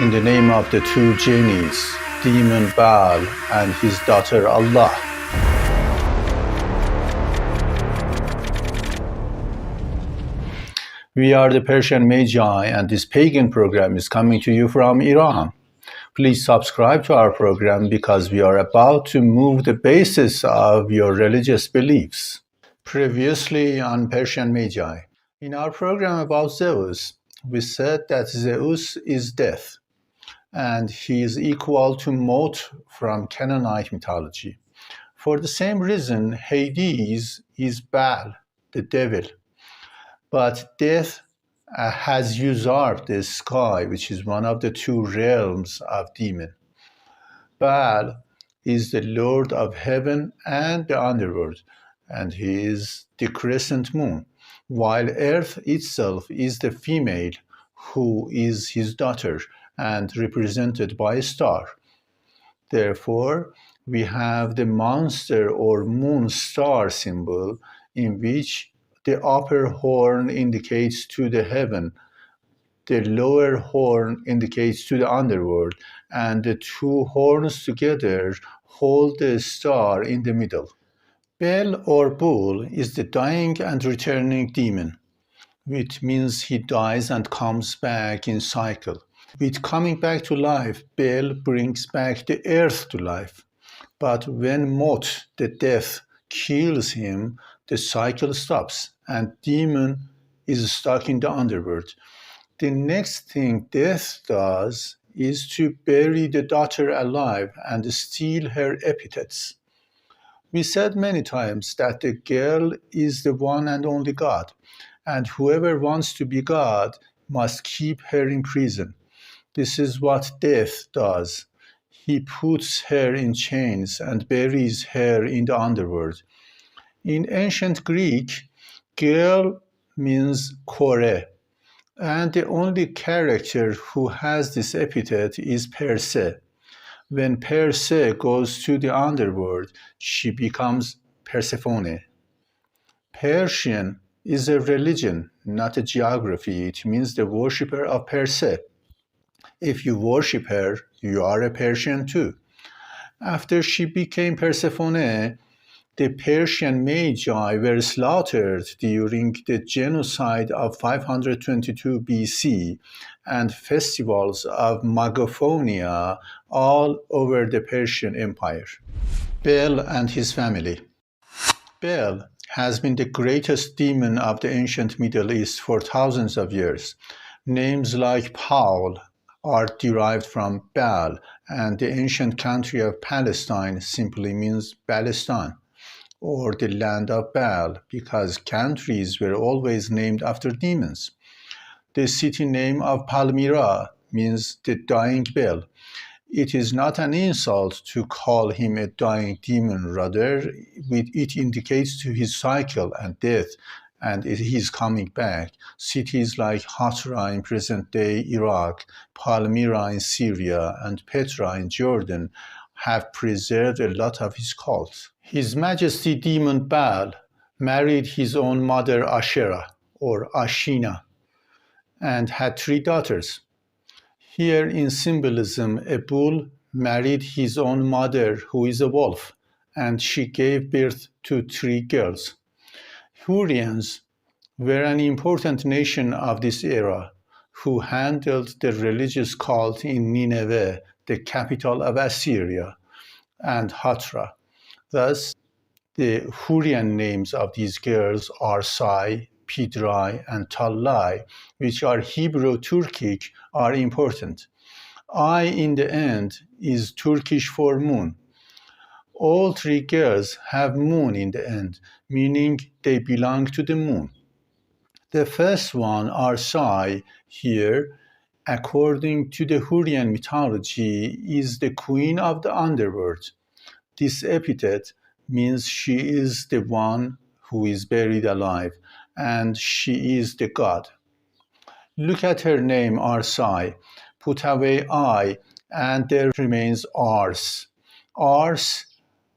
In the name of the two genies, demon Baal and his daughter Allah. We are the Persian Magi, and this pagan program is coming to you from Iran. Please subscribe to our program because we are about to move the basis of your religious beliefs. Previously on Persian Magi. In our program about Zeus, we said that Zeus is death, and he is equal to Mot from Canaanite mythology. For the same reason, Hades is Baal, the devil. But death has usurped the sky, which is one of the two realms of demon. Baal is the lord of heaven and the underworld, and he is the crescent moon, while earth itself is the female, who is his daughter and represented by a star. Therefore, we have the monster or moon star symbol, in which the upper horn indicates to the heaven, the lower horn indicates to the underworld, and the two horns together hold the star in the middle. Bel or Bull is the dying and returning demon, which means he dies and comes back in cycle. With coming back to life, Bel brings back the earth to life. But when Mot, the death, kills him, the cycle stops, and demon is stuck in the underworld. The next thing death does is to bury the daughter alive and steal her epithets. We said many times that the girl is the one and only God, and whoever wants to be God must keep her in prison. This is what death does. He puts her in chains and buries her in the underworld. In ancient Greek, girl means Kore, and the only character who has this epithet is Perse. When Perse goes to the underworld, she becomes Persephone. Persian is a religion, not a geography. It means the worshipper of Perse. If you worship her, you are a Persian too. After she became Persephone, the Persian Magi were slaughtered during the genocide of 522 BC and festivals of Magophonia all over the Persian Empire. Bel and his family. Bel has been the greatest demon of the ancient Middle East for thousands of years. Names like Paul are derived from Baal, and the ancient country of Palestine simply means Balistan, or the land of Baal, because countries were always named after demons. The city name of Palmyra means the dying Bel. It is not an insult to call him a dying demon, rather, it indicates to his cycle and death, and he's coming back. Cities like Hatra in present-day Iraq, Palmyra in Syria, and Petra in Jordan have preserved a lot of his cult. His Majesty Demon Baal married his own mother Asherah, or Ashina, and had 3 daughters. Here in symbolism, a bull married his own mother, who is a wolf, and she gave birth to 3 girls. Hurrians were an important nation of this era, who handled the religious cult in Nineveh, the capital of Assyria, and Hatra. Thus, the Hurrian names of these girls are Sai, Pidrai, and Tallai, which are Hebrew-Turkic, are important. I, in the end, is Turkish for moon. All 3 girls have moon in the end, meaning they belong to the moon. The first one, Arsai, here, according to the Hurrian mythology, is the queen of the underworld. This epithet means she is the one who is buried alive, and she is the god. Look at her name, Arsai. Put away I, and there remains Ars. Ars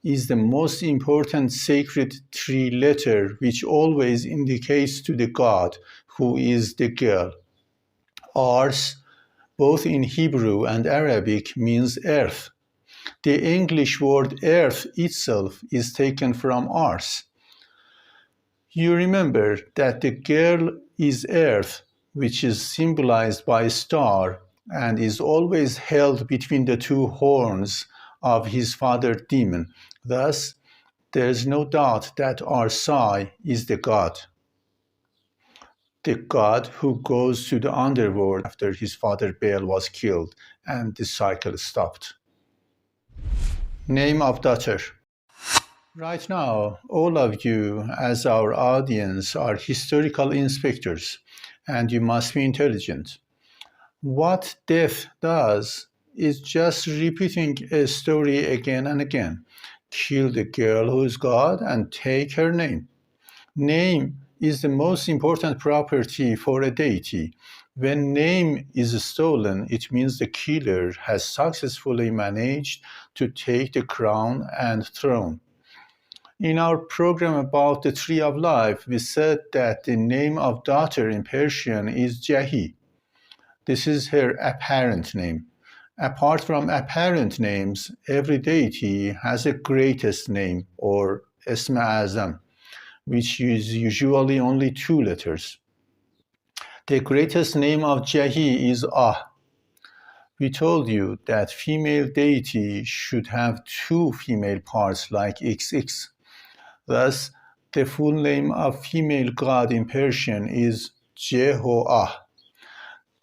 is the most important sacred 3-letter, which always indicates to the god who is the girl. Ars both in Hebrew and Arabic, means earth. The English word earth itself is taken from Ars. You remember that the girl is earth, which is symbolized by a star and is always held between the two horns of his father demon. Thus, there is no doubt that Arsai is the god who goes to the underworld after his father Baal was killed and the cycle stopped. Name of daughter. Right now, all of you as our audience are historical inspectors, and you must be intelligent. What death does is just repeating a story again and again. Kill the girl who is God and take her name. Name is the most important property for a deity. When name is stolen, it means the killer has successfully managed to take the crown and throne. In our program about the Tree of Life, we said that the name of daughter in Persian is Jahi. This is her apparent name. Apart from apparent names, every deity has a greatest name or Ism Azam, which is usually only 2 letters. The greatest name of Jahi is Ah. We told you that female deity should have 2 female parts like XX. Thus, the full name of female god in Persian is Jehoah.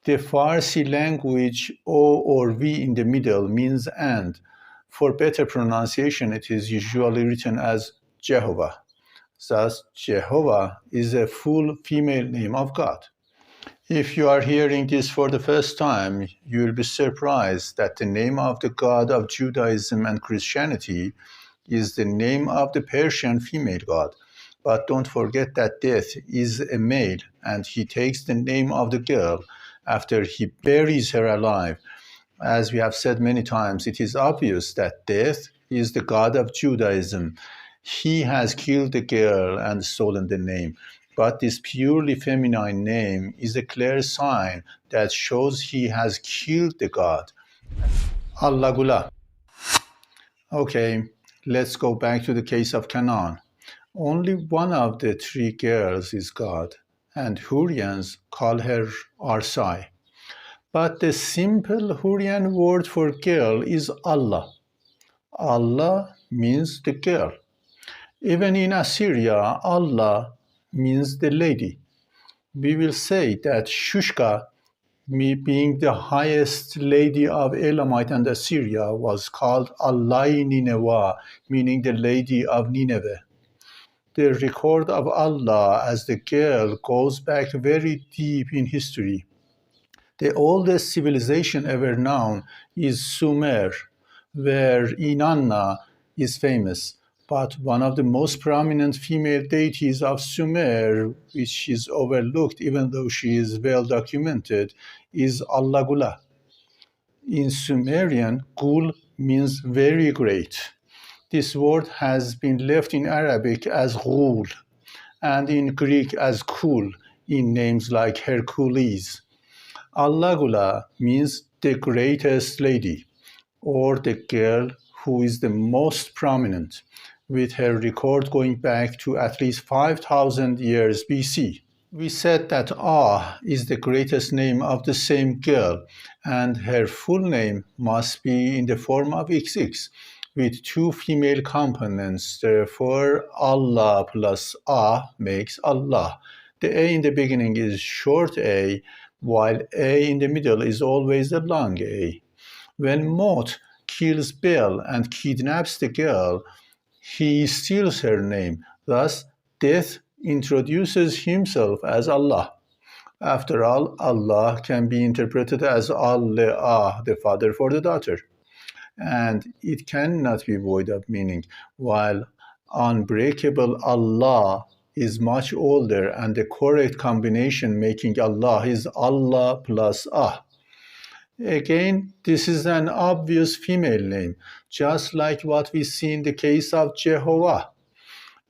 The Farsi language O or V in the middle means and. For better pronunciation, it is usually written as Jehovah. Thus, Jehovah is a full female name of God. If you are hearing this for the first time, you will be surprised that the name of the God of Judaism and Christianity is the name of the Persian female god. But don't forget that Death is a male, and he takes the name of the girl after he buries her alive. As we have said many times, it is obvious that Death is the god of Judaism. He has killed the girl and stolen the name. But this purely feminine name is a clear sign that shows he has killed the god. Allah Gula. Okay, let's go back to the case of Canaan. Only one of the 3 girls is God, and Hurrians call her Arsai. But the simple Hurrian word for girl is Allah. Allah means the girl. Even in Assyria, Allah means the lady. We will say that Shushka, being the highest lady of Elamite and Assyria, was called Allai Nineveh, meaning the lady of Nineveh. The record of Allah as the girl goes back very deep in history. The oldest civilization ever known is Sumer, where Inanna is famous. But one of the most prominent female deities of Sumer, which is overlooked even though she is well documented, is Allah Gula. In Sumerian, Gul means very great. This word has been left in Arabic as Ghul and in Greek as Kul in names like Hercules. Allah Gula means the greatest lady, or the girl who is the most prominent, with her record going back to at least 5,000 years BC. We said that Ah is the greatest name of the same girl, and her full name must be in the form of XX, with 2 female components. Therefore, Allah plus Ah makes Allah. The A in the beginning is short A, while A in the middle is always a long A. When Mot kills Baal and kidnaps the girl, he steals her name. Thus, Death introduces himself as Allah. After all, Allah can be interpreted as Allah, the father for the daughter. And it cannot be void of meaning, while unbreakable Allah is much older, and the correct combination making Allah is Allah plus Ah. Again, this is an obvious female name, just like what we see in the case of Jehovah.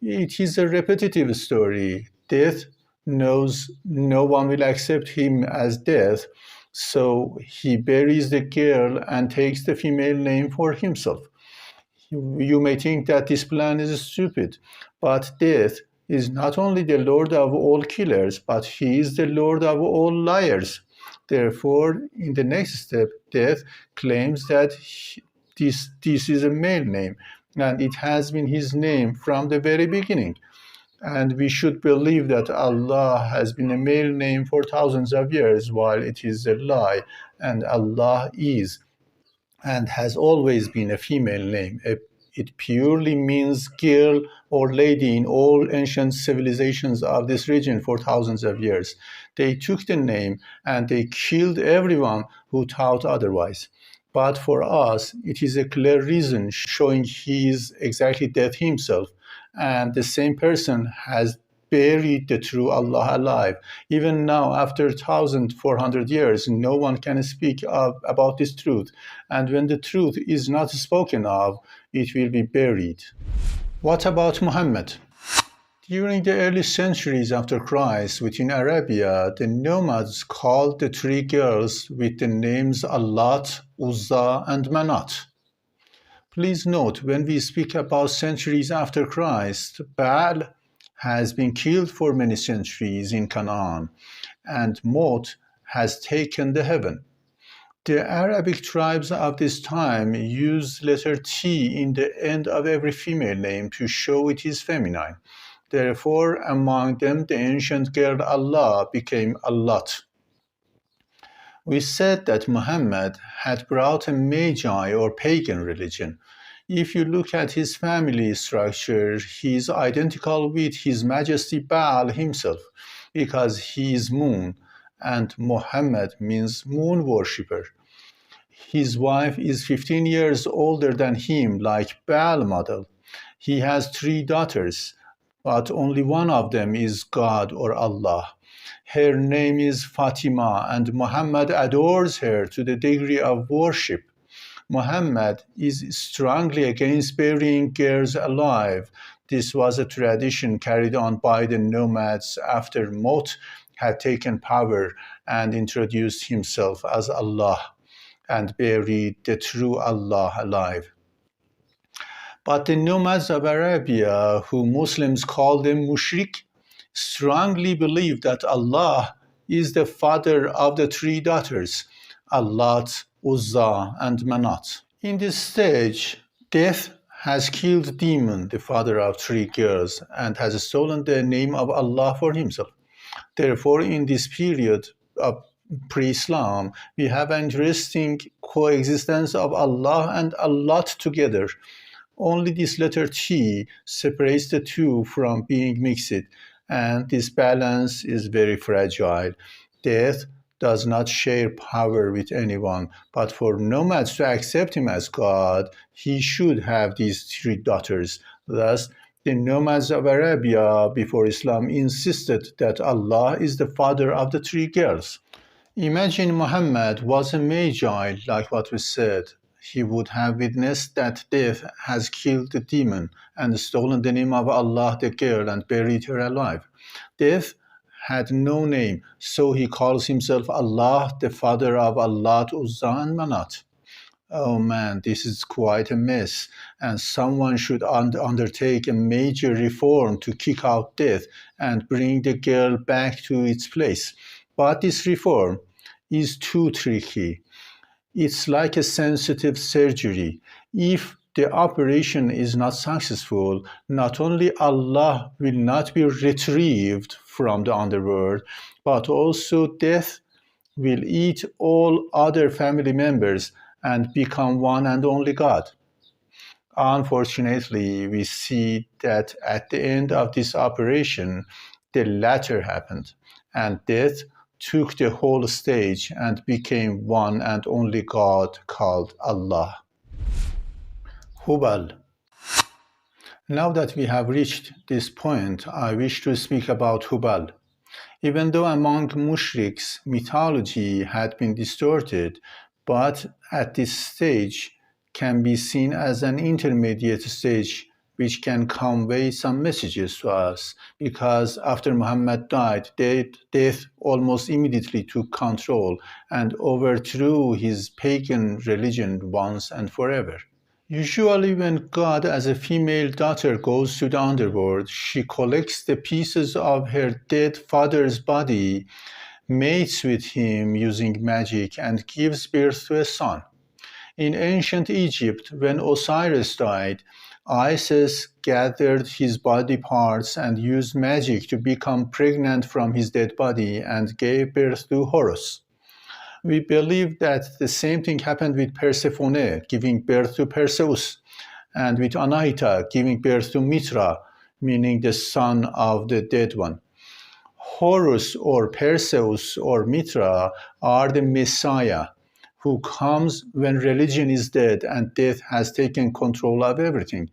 It is a repetitive story. Death knows no one will accept him as Death, So he buries the girl and takes the female name for himself. You may think that this plan is stupid, but Death is not only the Lord of all killers, but he is the Lord of all liars. Therefore, in the next step, Death claims that this is a male name, and it has been his name from the very beginning. And we should believe that Allah has been a male name for thousands of years, while it is a lie, and Allah is and has always been a female name. It purely means girl or lady in all ancient civilizations of this region for thousands of years. They took the name and they killed everyone who thought otherwise. But for us, it is a clear reason showing he is exactly Death himself, and the same person has buried the true Allah alive. Even now, after 1,400 years, no one can speak about this truth. And when the truth is not spoken of, it will be buried. What about Muhammad? During the early centuries after Christ, within Arabia, the nomads called the three girls with the names Allat, Uzza, and Manat. Please note, when we speak about centuries after Christ, Baal has been killed for many centuries in Canaan, and Mot has taken the heaven. The Arabic tribes of this time used letter T in the end of every female name to show it is feminine. Therefore, among them, the ancient girl Allah became Allat. We said that Muhammad had brought a Magi or pagan religion. If you look at his family structure, he is identical with His Majesty Baal himself, because he is moon, and Muhammad means moon worshipper. His wife is 15 years older than him, like Baal model. He has 3 daughters, but only one of them is God or Allah. Her name is Fatima, and Muhammad adores her to the degree of worship. Muhammad is strongly against burying girls alive. This was a tradition carried on by the nomads after Mot had taken power and introduced himself as Allah and buried the true Allah alive. But the nomads of Arabia, who Muslims call them mushrik, strongly believe that Allah is the father of the 3 daughters, Allat, Uzza, and Manat. In this stage, Death has killed Demon, the father of 3 girls, and has stolen the name of Allah for himself. Therefore, in this period of pre-Islam, we have an interesting coexistence of Allah and Allat together. Only this letter T separates the two from being mixed, and this balance is very fragile. Death does not share power with anyone, but for nomads to accept him as God, he should have these 3 daughters. Thus, the nomads of Arabia before Islam insisted that Allah is the father of the 3 girls. Imagine Muhammad was a Magi, like what we said. He would have witnessed that Death has killed the demon and stolen the name of Allah the girl and buried her alive. Death had no name, so he calls himself Allah, the father of Allat, Uzza, and Manat. Oh man, this is quite a mess, and someone should undertake a major reform to kick out Death and bring the girl back to its place. But this reform is too tricky. It's like a sensitive surgery. If the operation is not successful, not only Allah will not be retrieved from the underworld, but also Death will eat all other family members and become one and only God. Unfortunately, we see that at the end of this operation, the latter happened, and Death took the whole stage and became one and only God called Allah. Hubal. Now that we have reached this point, I wish to speak about Hubal. Even though among mushriks mythology had been distorted, but at this stage can be seen as an intermediate stage which can convey some messages to us, because after Muhammad died, death almost immediately took control and overthrew his pagan religion once and forever. Usually, when God, as a female daughter, goes to the underworld, she collects the pieces of her dead father's body, mates with him using magic, and gives birth to a son. In ancient Egypt, when Osiris died, Isis gathered his body parts and used magic to become pregnant from his dead body and gave birth to Horus. We believe that the same thing happened with Persephone, giving birth to Perseus, and with Anahita, giving birth to Mitra, meaning the son of the dead one. Horus or Perseus or Mitra are the Messiah, who comes when religion is dead and death has taken control of everything.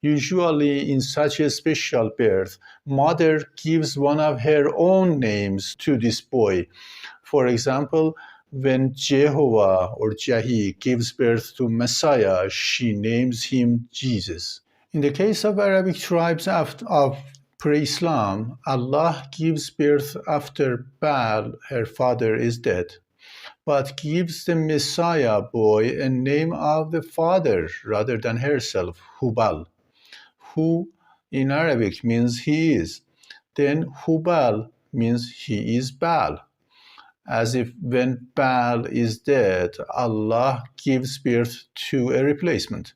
Usually, in such a special birth, mother gives one of her own names to this boy. For example, when Jehovah or Jahi gives birth to Messiah, she names him Jesus. In the case of Arabic tribes of pre-Islam, Allah gives birth after Baal, her father, is dead, but gives the Messiah boy a name of the father rather than herself, Hubal. Hu in Arabic means he is. Then Hubal means he is Baal. As if when Baal is dead, Allah gives birth to a replacement.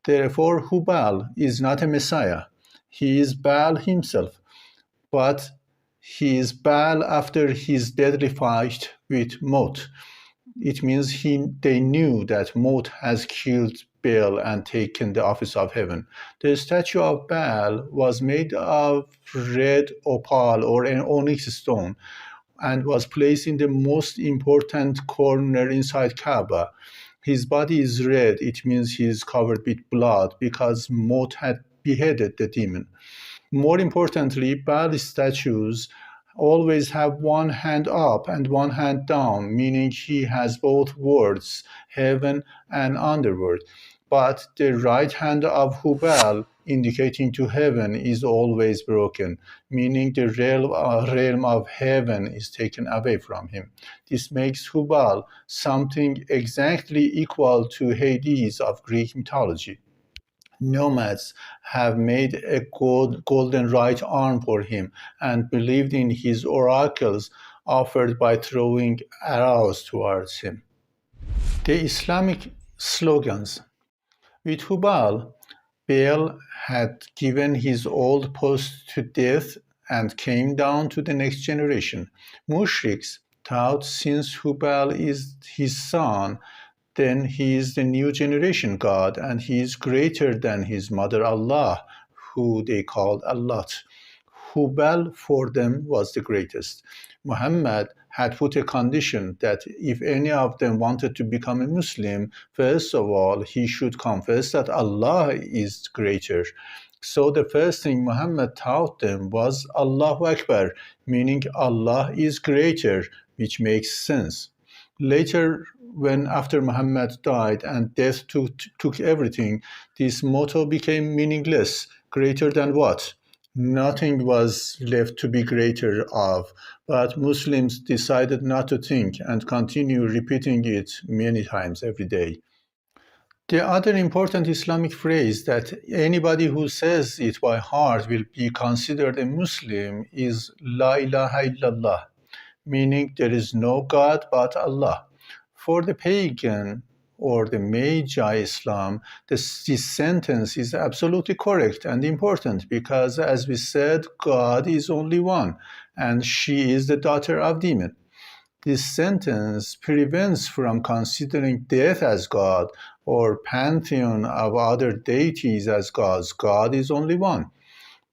Therefore, Hubal is not a Messiah. He is Baal himself, but he is Baal after his deadly fight with Mot. It means they knew that Mot has killed Baal and taken the office of heaven. The statue of Baal was made of red opal or an onyx stone and was placed in the most important corner inside Kaaba. His body is red. It means he is covered with blood because Mot had beheaded the demon. More importantly, Baal statues always have one hand up and one hand down, meaning he has both worlds, heaven and underworld. But the right hand of Hubal, indicating to heaven, is always broken, meaning the realm of heaven is taken away from him. This makes Hubal something exactly equal to Hades of Greek mythology. Nomads have made a golden right arm for him and believed in his oracles offered by throwing arrows towards him. The Islamic slogans. With Hubal, Baal had given his old post to death and came down to the next generation. Mushriks thought since Hubal is his son, then he is the new generation God and he is greater than his mother Allah, who they called Allat. Hubal for them was the greatest. Muhammad had put a condition that if any of them wanted to become a Muslim, first of all, he should confess that Allah is greater. So the first thing Muhammad taught them was Allahu Akbar, meaning Allah is greater, which makes sense. Later, when after Muhammad died and death took everything, this motto became meaningless. Greater than what? Nothing was left to be greater of, but Muslims decided not to think and continue repeating it many times every day. The other important Islamic phrase that anybody who says it by heart will be considered a Muslim is La ilaha illallah, meaning there is no God but Allah. For the pagan or the Magi Islam, this sentence is absolutely correct and important because, as we said, God is only one and she is the daughter of demon. This sentence prevents from considering death as God or pantheon of other deities as gods. God is only one.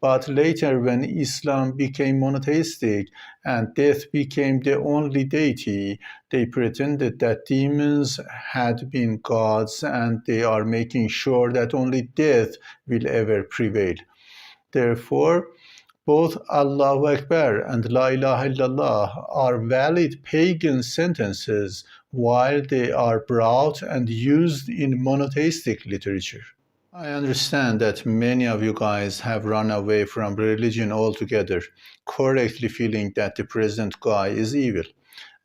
But later, when Islam became monotheistic and death became the only deity, they pretended that demons had been gods and they are making sure that only death will ever prevail. Therefore, both Allahu Akbar and La ilaha illallah are valid pagan sentences while they are brought and used in monotheistic literature. I understand that many of you guys have run away from religion altogether, correctly feeling that the present guy is evil.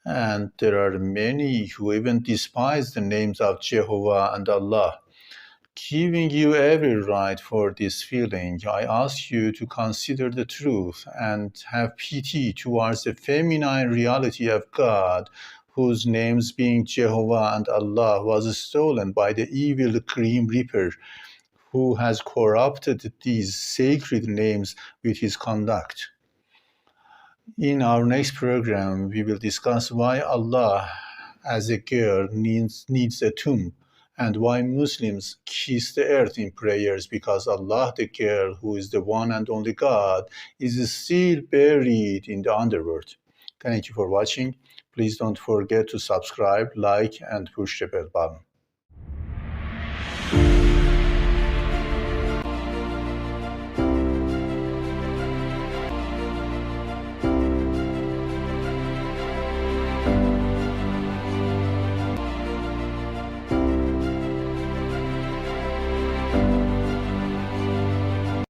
And there are many who even despise the names of Jehovah and Allah. Giving you every right for this feeling, I ask you to consider the truth and have pity towards the feminine reality of God, whose names being Jehovah and Allah was stolen by the evil Grim Reaper, who has corrupted these sacred names with his conduct. In our next program, we will discuss why Allah as a girl needs a tomb and why Muslims kiss the earth in prayers because Allah, the girl, who is the one and only God, is still buried in the underworld. Thank you for watching. Please don't forget to subscribe, like, and push the bell button.